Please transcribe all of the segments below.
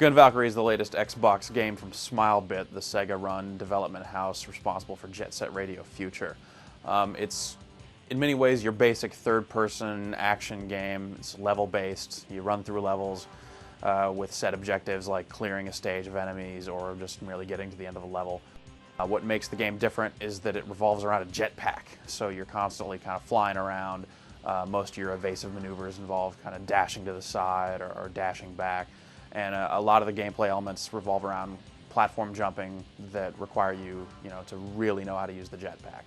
Gunvalkyrie is the latest Xbox game from Smilebit, the Sega-run development house responsible for Jet Set Radio Future. It's in many ways your basic third-person action game. It's level-based. You run through levels with set objectives like clearing a stage of enemies or just merely getting to the end of a level. What makes the game different is that it revolves around a jetpack, so you're constantly kind of flying around. Most of your evasive maneuvers involve kind of dashing to the side or dashing back. And a lot of the gameplay elements revolve around platform jumping that require you, to really know how to use the jetpack.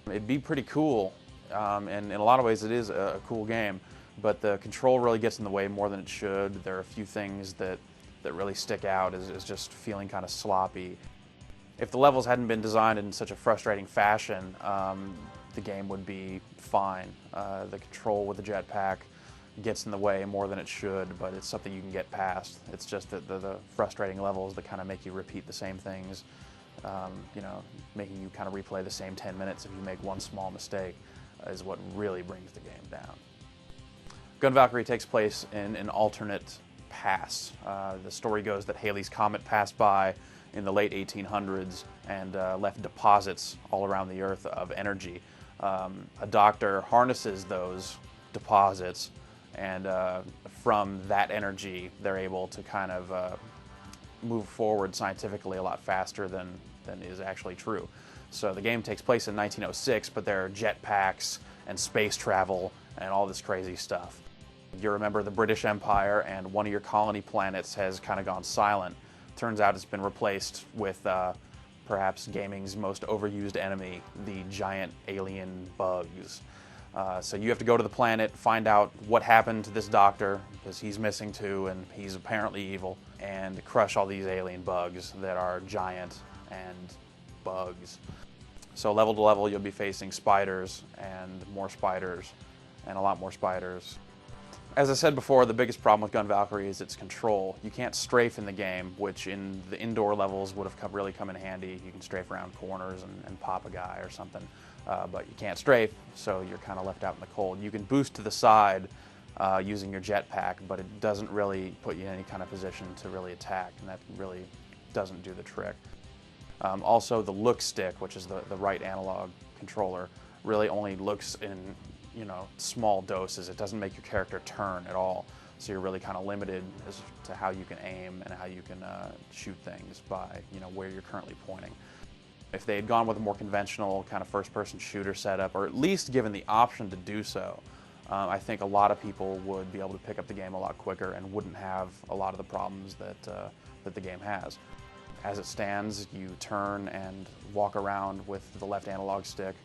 It'd be pretty cool, and in a lot of ways it is a cool game, but the control really gets in the way more than it should. There are a few things that really stick out as just feeling kind of sloppy. If the levels hadn't been designed in such a frustrating fashion, the game would be fine. The control with the jetpack gets in the way more than it should, but it's something you can get past. It's just that the frustrating levels that kind of make you repeat the same things, making you kind of replay the same 10 minutes if you make one small mistake, is what really brings the game down. Gunvalkyrie takes place in an alternate past. The story goes that Halley's Comet passed by in the late 1800s and left deposits all around the Earth of energy. A doctor harnesses those deposits, and from that energy they're able to kind of move forward scientifically a lot faster than is actually true. So the game takes place in 1906, but there are jetpacks and space travel and all this crazy stuff. You're a member of the British Empire, and one of your colony planets has kind of gone silent. Turns out it's been replaced with perhaps gaming's most overused enemy, the giant alien bugs. So you have to go to the planet, find out what happened to this doctor, because he's missing too, and he's apparently evil, and crush all these alien bugs that are giant and bugs. So level to level you'll be facing spiders, and a lot more spiders. As I said before, the biggest problem with Gunvalkyrie is its control. You can't strafe in the game, which in the indoor levels would have really come in handy. You can strafe around corners and pop a guy or something, but you can't strafe, so you're kind of left out in the cold. You can boost to the side using your jetpack, but it doesn't really put you in any kind of position to really attack, and that really doesn't do the trick. Also, the look stick, which is the right analog controller, really only looks in small doses. It doesn't make your character turn at all, so you're really kind of limited as to how you can aim and how you can shoot things by where you're currently pointing. If they had gone with a more conventional kind of first-person shooter setup, or at least given the option to do so, I think a lot of people would be able to pick up the game a lot quicker and wouldn't have a lot of the problems that the game has. As it stands, you turn and walk around with the left analog stick,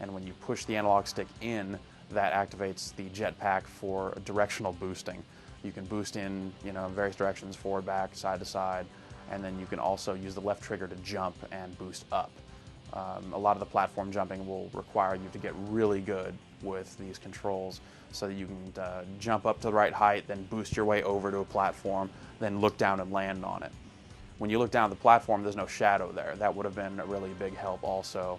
and when you push the analog stick in, that activates the jetpack for directional boosting. You can boost in various directions, forward, back, side to side, and then you can also use the left trigger to jump and boost up. A lot of the platform jumping will require you to get really good with these controls so that you can jump up to the right height, then boost your way over to a platform, then look down and land on it. When you look down at the platform, there's no shadow there. That would have been a really big help also.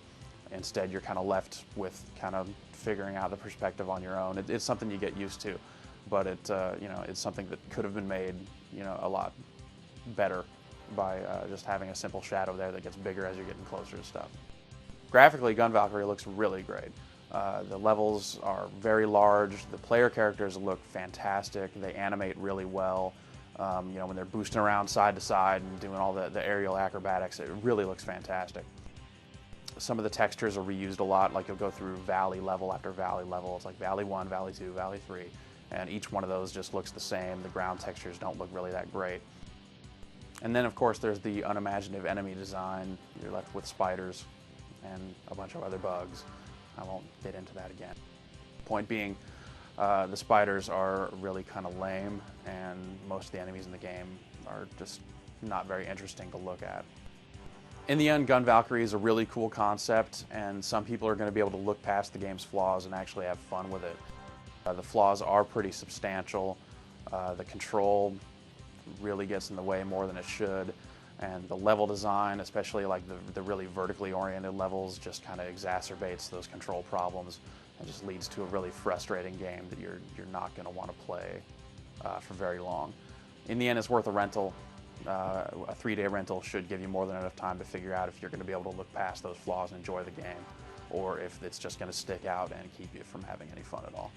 Instead, you're kind of left with kind of figuring out the perspective on your own. It's something you get used to, but it's something that could have been made a lot better by just having a simple shadow there that gets bigger as you're getting closer to stuff. Graphically, Gunvalkyrie looks really great. The levels are very large. The player characters look fantastic. They animate really well. When they're boosting around side to side and doing all the aerial acrobatics, it really looks fantastic. Some of the textures are reused a lot, like you'll go through valley level after valley level. It's like Valley 1, Valley 2, Valley 3, and each one of those just looks the same. The ground textures don't look really that great. And then, of course, there's the unimaginative enemy design. You're left with spiders and a bunch of other bugs. I won't get into that again. Point being, the spiders are really kind of lame, and most of the enemies in the game are just not very interesting to look at. In the end, Gunvalkyrie is a really cool concept, and some people are going to be able to look past the game's flaws and actually have fun with it. The flaws are pretty substantial. The control really gets in the way more than it should, and the level design, especially like the really vertically oriented levels, just kind of exacerbates those control problems and just leads to a really frustrating game that you're not going to want to play for very long. in the end, it's worth a rental. A 3-day rental should give you more than enough time to figure out if you're going to be able to look past those flaws and enjoy the game, or if it's just going to stick out and keep you from having any fun at all.